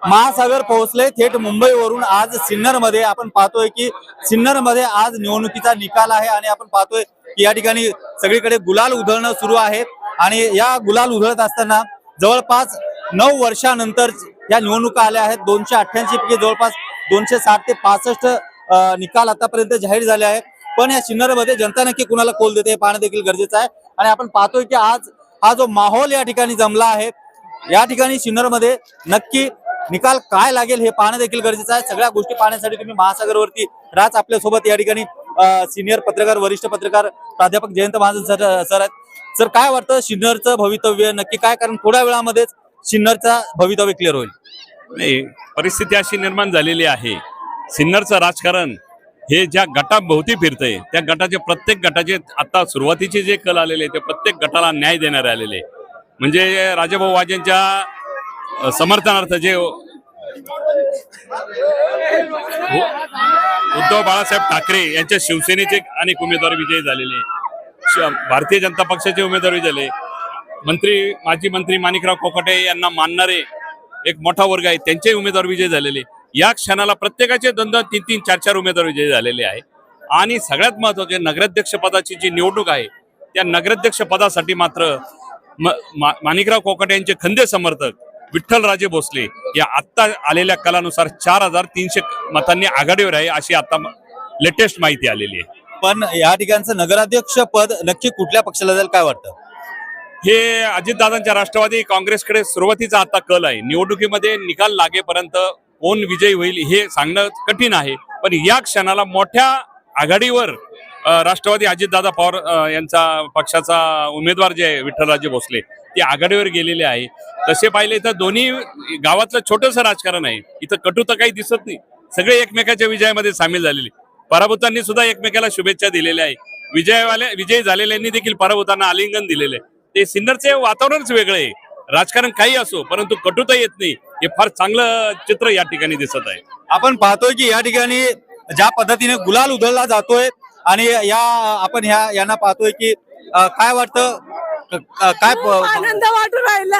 महासागर पोहोचले थेट मुंबईवरून आज सिन्नरमध्ये. आपण पाहतोय की सिन्नरमध्ये आज निवडणुकीचा निकाल आहे आणि आपण पाहतोय की या ठिकाणी सगळीकडे गुलाल उधळणं सुरू आहे. आणि या गुलाल उधळत असताना जवळपास 9 वर्षानंतर या निवडणुका आल्या आहेत. 288 पैकी जवळपास 260 ते 65 निकाल आतापर्यंत जाहीर झाले आहेत. पण या सिन्नरमध्ये जनता नक्की कुणाला कौल देते हे पाहणं देखील गरजेचं आहे. आणि आपण पाहतोय की आज हा जो माहोल या ठिकाणी जमला आहे, या ठिकाणी सिन्नरमध्ये नक्की निकाल काय लागेल हे पाहणं देखील गरजेचं आहे. सगळ्या गोष्टी पाहण्यासाठी तुम्ही महासागरवरती राज आपल्यासोबत या ठिकाणी सिनियर पत्रकार, वरिष्ठ पत्रकार प्राध्यापक जयंत महाजन सर आहेत. सर, काय वाटतं सिन्नरचं भवितव्य नक्की काय? कारण थोड्या वेळामध्येच सिन्नरचा भवितव्य क्लिअर होईल. नाही, परिस्थिती अशी निर्माण झालेली आहे. सिन्नरचं राजकारण हे ज्या गटाभोवती फिरतंय, त्या गटाचे प्रत्येक गटाचे आता सुरुवातीचे जे कल आलेले ते प्रत्येक गटाला न्याय देणारे आलेले. म्हणजे राजाभाऊ वाजेंच्या समर्थनार्थ जे उद्धव बाळासाहेब ठाकरे यांच्या शिवसेनेचे अनेक उमेदवार विजयी झालेले, भारतीय जनता पक्षाचे उमेदवार झाले, माजी मंत्री माणिकराव कोकाटे यांना मानणारे एक मोठा वर्ग आहे, त्यांचे उमेदवार विजयी झालेले. या क्षणाला प्रत्येकाचे 2-2, 3-3, 4-4 उमेदवार विजयी झालेले आहे. आणि सगळ्यात महत्वाचे नगराध्यक्ष पदाची जी निवडणूक आहे, त्या नगराध्यक्ष पदासाठी मात्र माणिकराव कोकाटे यांचे खंदे समर्थक विठ्ठलराजे भोसले या आत्ता आलेल्या कलानुसार 4300 मतांनी आघाडीवर आहे, अशी आता लेटेस्ट माहिती आलेली आहे. पण या ठिकाणचं नगराध्यक्ष पद नक्की कुठल्या पक्षाला जाईल काय वाटतं? हे अजितदादांच्या राष्ट्रवादी काँग्रेसकडे सुरुवातीचा आता कल आहे. निवडणुकीमध्ये निकाल लागेपर्यंत कोण विजयी होईल हे सांगणं कठीण आहे. पण या क्षणाला मोठ्या आघाडीवर राष्ट्रवादी अजितदादा पवार यांचा पक्षाचा उमेदवार जे आहे विठ्ठलराजे भोसले ते आघाडीवर गेलेले आहे. तसे पाहिले तर दोन्ही गावातलं छोटंसं राजकारण आहे. इथं कटुता काही दिसत नाही. सगळे एकमेकाच्या विजयामध्ये सामील झालेले. पराभूतांनी सुद्धा एकमेकाला शुभेच्छा दिलेल्या आहे. विजयी झालेल्यांनी देखील पराभूतांना आलिंगन दिलेले. ते सिन्नरचे वातावरणच वेगळे आहे. राजकारण काही असो परंतु कटुता येत नाही, हे फार चांगलं चित्र या ठिकाणी दिसत आहे. आपण पाहतोय की या ठिकाणी ज्या पद्धतीने गुलाल उधळला जातोय आणि आपण यांना पाहतोय की काय वाटतं, काय आनंद वाटू राहिला.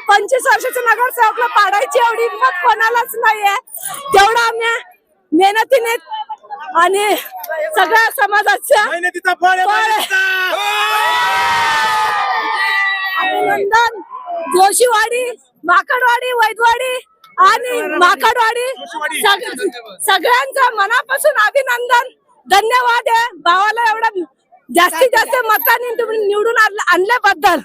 25 वर्षाचं नगरसेवकला पाडायची एवढी हिंमत कोणालाच नाहीये. तेवढा आम्ही मेहनतीने आणि सगळ्या समाजाच्या अभिनंदन. जोशीवाडी, माकडवाडी, वैदवाडी आणि माकडवाडी सगळ्यांचं मनापासून अभिनंदन, धन्यवाद आहे भावाला एवढा जास्तीत जास्त मतांनी तुम्ही निवडून आणल्याबद्दल.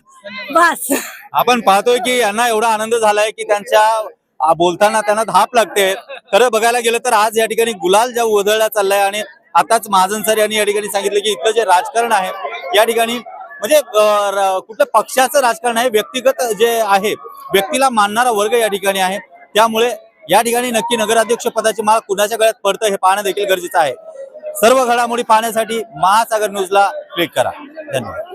बस आपण पाहतोय की यांना एवढा आनंद झालाय की त्यांच्या बोलताना त्यांना धाप लागते. खरं बघायला गेलं तर आज या ठिकाणी गुलाल ज्या उधळला चाललाय आणि आताच महाजन सर यांनी या ठिकाणी सांगितलं की इथलं जे राजकारण आहे या ठिकाणी म्हणजे कुठल्या पक्षाचं राजकारण आहे, व्यक्तिगत जे आहे, व्यक्तीला मानणारा वर्ग या ठिकाणी आहे. त्यामुळे या ठिकाणी नक्की नगराध्यक्ष पदाची माळ कुणाच्या गळ्यात पडतं हे पाहणं देखील गरजेचं आहे. सर्व घडामोडी पाहण्यासाठी महासागर न्यूजला क्लिक करा. धन्यवाद.